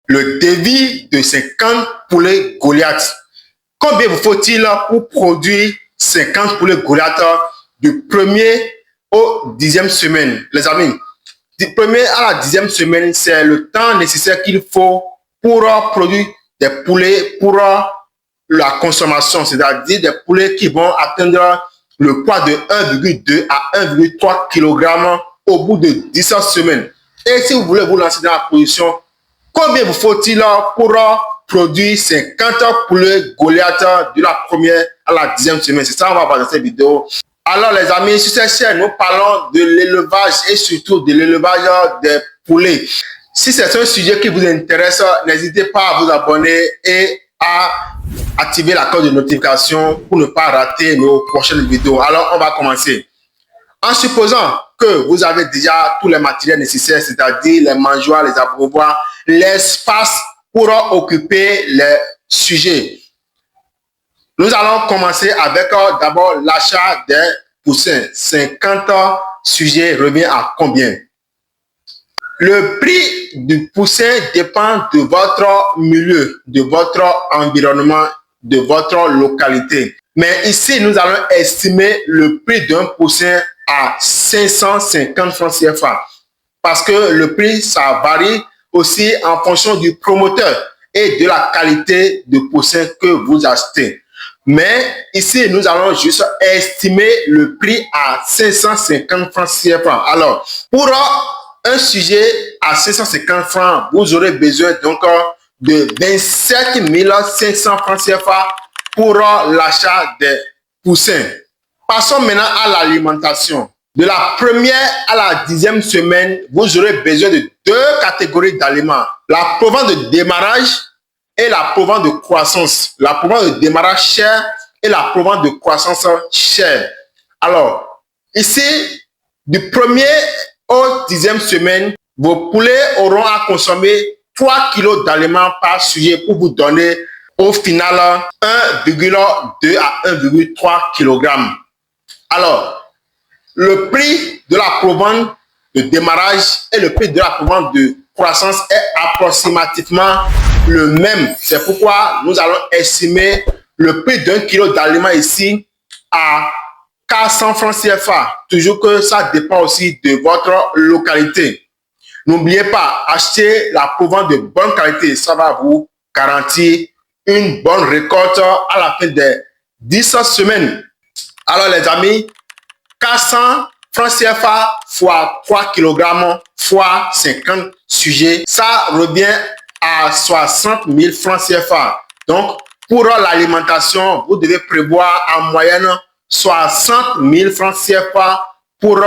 le devis de 50 poulets Goliath. Combien vous faut-il pour produire 50 poulets Goliath du 1er au 10e semaine, les amis? Du 1er à la 10e semaine, c'est le temps nécessaire qu'il faut pour produire des poulets pour la consommation, c'est-à-dire des poulets qui vont atteindre le poids de 1,2 à 1,3 kg au bout de 17 semaines. Et si vous voulez vous lancer dans la production, combien vous faut-il pour produire 50 poulets Goliath de la 1er à la 10e semaine? C'est ça qu'on va voir dans cette vidéo. Alors les amis, sur cette chaîne, nous parlons de l'élevage et surtout de l'élevage des poulets. Si c'est un sujet qui vous intéresse, n'hésitez pas à vous abonner et à activer la cloche de notification pour ne pas rater nos prochaines vidéos. Alors on va commencer. En supposant que vous avez déjà tous les matériels nécessaires, c'est-à-dire les mangeoires, les abreuvoirs, l'espace pour occuper les sujets. Nous allons commencer avec d'abord l'achat des poussins. 50 sujets revient à combien? Le prix du poussin dépend de votre milieu, de votre environnement, de votre localité. Mais ici, nous allons estimer le prix d'un poussin à 550 francs CFA. Parce que le prix, ça varie aussi en fonction du promoteur et de la qualité de poussin que vous achetez. Mais ici, nous allons juste estimer le prix à 550 francs CFA. Alors, pour un sujet à 550 francs, vous aurez besoin donc de 27 500 francs CFA pour l'achat des poussins. Passons maintenant à l'alimentation. De la 1er à la 10e semaine, vous aurez besoin de deux catégories d'aliments. La provence de démarrage et la provence de croissance. La provence de démarrage chère et la provence de croissance chère. Alors, ici, du 1er au 10e semaine, vos poulets auront à consommer 3 kg d'aliments par sujet pour vous donner au final 1,2 à 1,3 kg. Alors, le prix de la provence de démarrage et le prix de la provence de croissance est approximativement le même. C'est pourquoi nous allons estimer le prix d'un kilo d'aliments ici à 400 francs CFA. Toujours que ça dépend aussi de votre localité. N'oubliez pas, acheter la provence de bonne qualité. Ça va vous garantir une bonne récolte à la fin des 10 semaines. Alors les amis, 400 francs CFA fois 3 kg fois 50 sujets, ça revient à 60 000 francs CFA. Donc, pour l'alimentation, vous devez prévoir en moyenne 60 000 francs CFA pour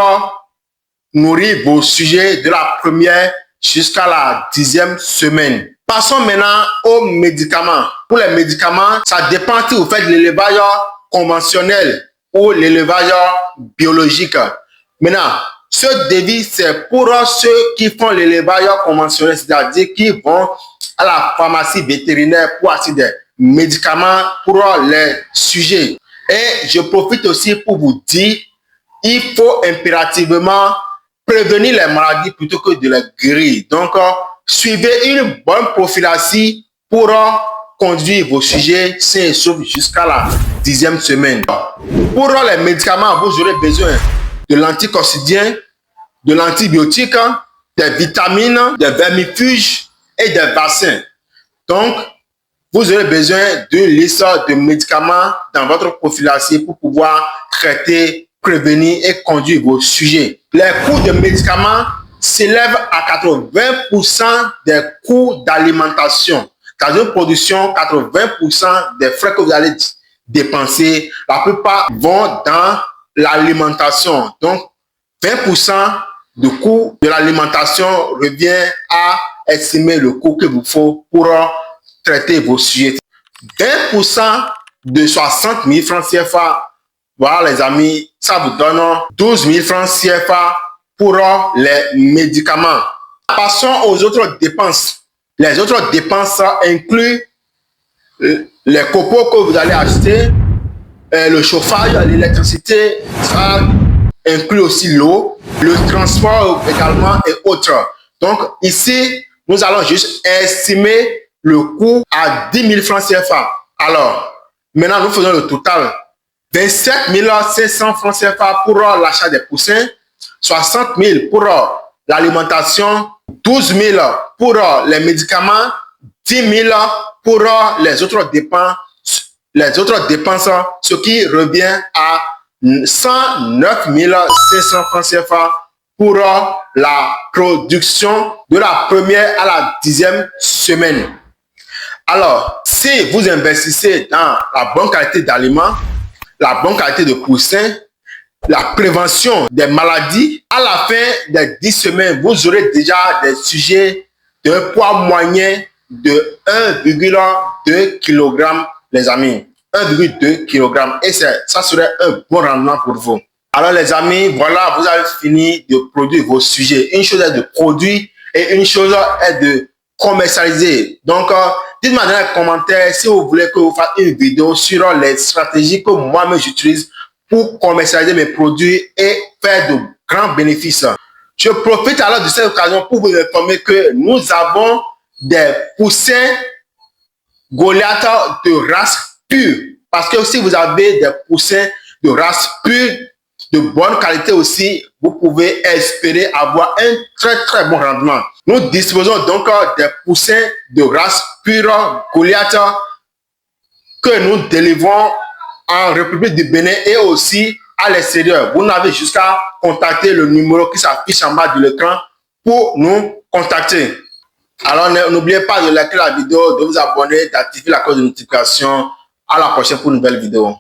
nourrir vos sujets de la 1er jusqu'à la 10e semaine. Passons maintenant aux médicaments. Pour les médicaments, ça dépend si vous faites de l'élevage conventionnel ou l'élevage biologique. Maintenant, ce devis, c'est pour ceux qui font l'élevage conventionnel, c'est-à-dire qui vont à la pharmacie vétérinaire pour acheter des médicaments pour les sujets. Et je profite aussi pour vous dire, il faut impérativement prévenir les maladies plutôt que de les guérir. Donc, suivez une bonne prophylaxie pour conduire vos sujets sains et saufs jusqu'à la 10e semaine. Pour les médicaments, vous aurez besoin de l'anticoxidien, de l'antibiotique, des vitamines, des vermifuges et des vaccins. Donc, vous aurez besoin d'une liste de médicaments dans votre prophylaxie pour pouvoir traiter, prévenir et conduire vos sujets. Les coûts de médicaments s'élèvent à 80% des coûts d'alimentation. Dans une production, 80% des frais que vous allez dépenser, la plupart vont dans l'alimentation. Donc, 20% du coût de l'alimentation revient à estimer le coût qu'il vous faut pour traiter vos sujets. 20% de 60 000 francs CFA, voilà les amis, ça vous donne 12 000 francs CFA pour les médicaments. Passons aux autres dépenses. Les autres dépenses incluent les copeaux que vous allez acheter, le chauffage, l'électricité, ça inclut aussi l'eau, le transport également et autres. Donc ici, nous allons juste estimer le coût à 10 000 francs CFA. Alors, maintenant, nous faisons le total. 27 500 francs CFA pour l'achat des poussins, 60 000 pour l'alimentation, 12 000 pour les médicaments, 10 000 pour les autres dépenses, ce qui revient à 109 500 francs CFA pour la production de la première à la 10e semaine. Alors, si vous investissez dans la bonne qualité d'aliments, la bonne qualité de poussins, la prévention des maladies, à la fin des 10 semaines, vous aurez déjà des sujets d'un poids moyen de 1,2 kg, les amis. 1,2 kg. Et ça serait un bon rendement pour vous. Alors, les amis, voilà, vous avez fini de produire vos sujets. Une chose est de produire et une chose est de commercialiser. Donc, dites-moi dans les commentaires si vous voulez que je fasse une vidéo sur les stratégies que moi-même j'utilise pour commercialiser mes produits et faire de grands bénéfices. Je profite alors de cette occasion pour vous informer que nous avons des poussins Goliath de race pure. Parce que si vous avez des poussins de race pure, de bonne qualité aussi, vous pouvez espérer avoir un très bon rendement. Nous disposons donc des poussins de race pure Goliath que nous délivrons en République du Bénin et aussi à l'extérieur. Vous n'avez jusqu'à contacter le numéro qui s'affiche en bas de l'écran pour nous contacter. Alors n'oubliez pas de liker la vidéo, de vous abonner, d'activer la cloche de notification. À la prochaine pour une nouvelle vidéo.